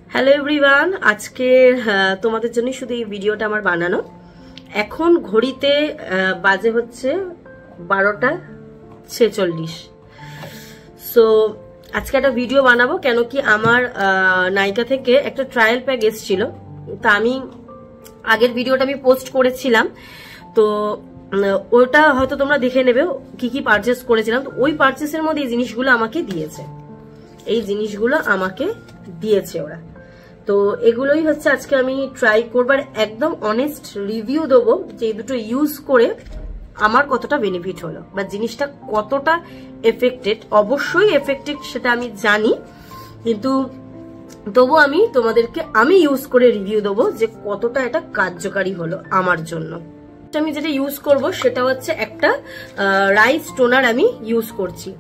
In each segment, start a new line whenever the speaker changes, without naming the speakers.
Hello everyone, আজকে তোমাদের জন্য শুধু এই ভিডিওটা আমার বানানো। এখন ঘড়িতে বাজে হচ্ছে 12:46। সো আজকে একটা ভিডিও বানাবো, কেন কি আমার নাইকা থেকে একটা ট্রায়াল প্যাক এসেছিল। তা আমি আগের ভিডিওটা আমি পোস্ট করেছিলাম, তো ওটা হয়তো তোমরা দেখে নেবে কি কি পারচেস করেছিলাম। তো ওই পারচেসের মধ্যে এই জিনিসগুলো আমাকে দিয়েছে, ওরা। তো এগুলোই হচ্ছে আজকে আমি ট্রাই করবার, একদম অনেস্ট রিভিউ দেবো যে এই দুটো ইউজ করে আমার কতটা বেনিফিট হলো বা জিনিসটা কতটা এফেক্টেড। অবশ্যই এফেক্টেড সেটা আমি জানি, কিন্তু তবু আমি তোমাদেরকে ইউজ করে রিভিউ দেবো যে কতটা এটা কার্যকারী হলো আমার জন্য। আমি যেটা ইউজ করব সেটা হচ্ছে একটা রাইস টোনার আমি ইউজ করছি।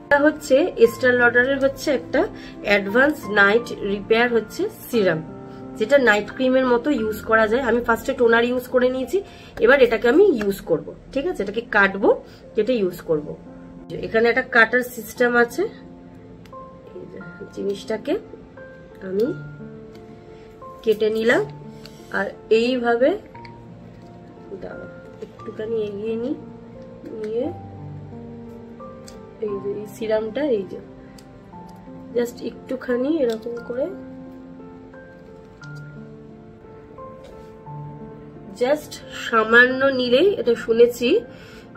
এটা হচ্ছে এস্টার লডারের হচ্ছে একটা অ্যাডভান্স নাইট রিপেয়ার হচ্ছে সিরাম, যেটা নাইট ক্রিমের মতো ইউজ করা যায়। আমি ফার্স্টে টোনার ইউজ করে নিয়েছি, এবার এটাকে আমি ইউজ করব। ঠিক আছে, এটাকে কাটবো, যেটা ইউজ করব। এখানে একটা কাটার সিস্টেম আছে। জিনিসটাকে আমি কেটে নিলাম, আর এইভাবে একটুখানি এগিয়ে নিয়ে এই যে এই সিরামটা, এই যে জাস্ট একটুখানি এরকম করে জাস্ট সামান্য নিলেই এটা, শুনেছি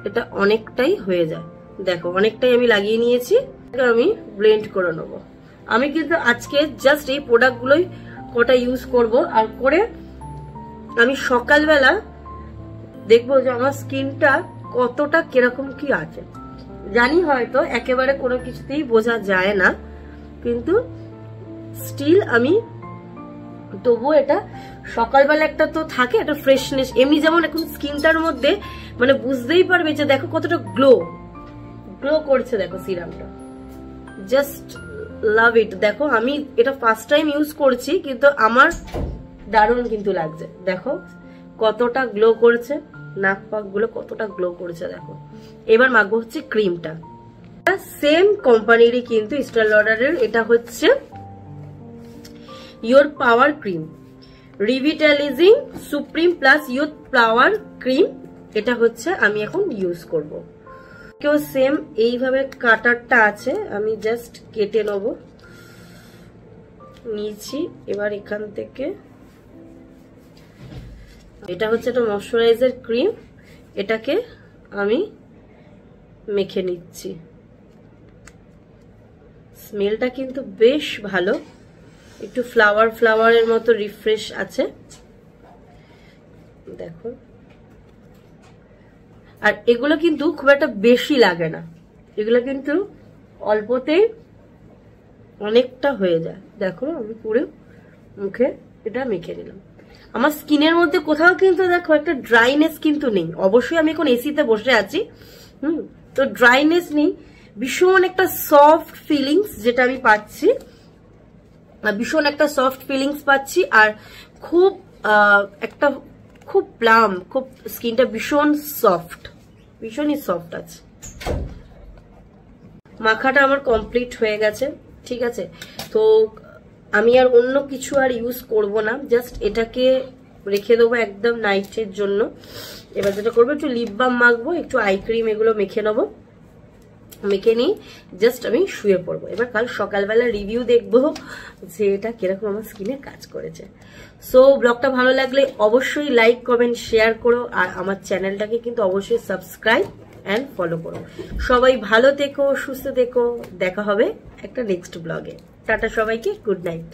এটা অনেকটাই হয়ে যায়। দেখো অনেকটাই আমি লাগিয়ে নিয়েছি, আমি ব্লেন্ড করে নেবো। আমি কিন্তু আজকে জাস্ট এই প্রোডাক্টগুলোই কটা ইউজ করব, আর করে আমি সকালবেলা দেখবো যে আমার স্কিনটা কতটা কিরকম কি আছে। জানি হয়তো একেবারে কোনো কিছুতেই বোঝা যায় না, কিন্তু স্টিল আমি তবুও এটা সকালবেলা একটা তো থাকে একটা ফ্রেশনেস। এমনি যেমন এখন স্কিনটার মধ্যে মানে বুঝতেই পারবে যে দেখো কতটা গ্লো করছে। দেখো সিরামটা জাস্ট লাভ ইট। দেখো আমি এটা ফার্স্ট টাইম ইউজ করছি, কিন্তু আমার দারুণ কিন্তু লাগছে। দেখো কতটা গ্লো করছে, নাক পাক গুলো কতটা গ্লো করেছে। দেখো এবার মাখবো হচ্ছে ক্রিমটা, সেম কোম্পানিরই কিন্তু এস্টার লডারের। এটা হচ্ছে your power cream, revitalizing supreme plus your power cream. এটা হচ্ছে আমি এখন ইউজ করব। কেউ সেম এইভাবে কাটারটা আছে, আমি জাস্ট কেটে নেব। নিয়েছি, এবার এখান থেকে এটা হচ্ছে একটা ময়শ্চারাইজার ক্রিম, এটাকে আমি মেখে নিচ্ছি। স্মেলটা কিন্তু বেশ ভালো, একটু ফ্লাওয়ারের মতো রিফ্রেশ আছে। দেখো, আর এগুলো কিন্তু খুব একটা বেশি লাগে না, এগুলো কিন্তু অল্পতেই অনেকটা হয়ে যায়। দেখো আমি পুরো মুখে এটা মেখে নিলাম। আমার স্কিনের মধ্যে কোথাও কিন্তু দেখো একটা ড্রাইনেস কিন্তু নেই। অবশ্যই আমি এখন এসিতে বসে আছি, তো ড্রাইনেস নেই। ভীষণ একটা সফট ফিলিংস যেটা আমি পাচ্ছি, আর খুব একটা খুব প্লাম, খুব স্কিনটা ভীষণই সফট আছে। মাখাটা আমার কমপ্লিট হয়ে গেছে। ঠিক আছে, তো আমি আর অন্য কিছু আর ইউজ করব না, জাস্ট এটাকে রেখে দেবো একদম নাইটের জন্য। এবার যেটা করবো, একটু লিপ বাম মাখবো, একটু আই ক্রিম, এগুলো মেখে নেবো। মেখে নিয়ে জাস্ট আমি শুয়ে পড়বো। এবার কাল সকালবেলা রিভিউ দেখবো যে এটা কিরকম আমার স্কিনে কাজ করেছে। সো ব্লগটা ভালো লাগলে অবশ্যই লাইক, কমেন্ট, শেয়ার করো, আর আমার চ্যানেলটাকে কিন্তু অবশ্যই সাবস্ক্রাইব এন্ড ফলো করো। সবাই ভালো থেকো, সুস্থ থেকো। দেখা হবে একটা নেক্সট ব্লগে। টাটা সবাইকে, গুড নাইট।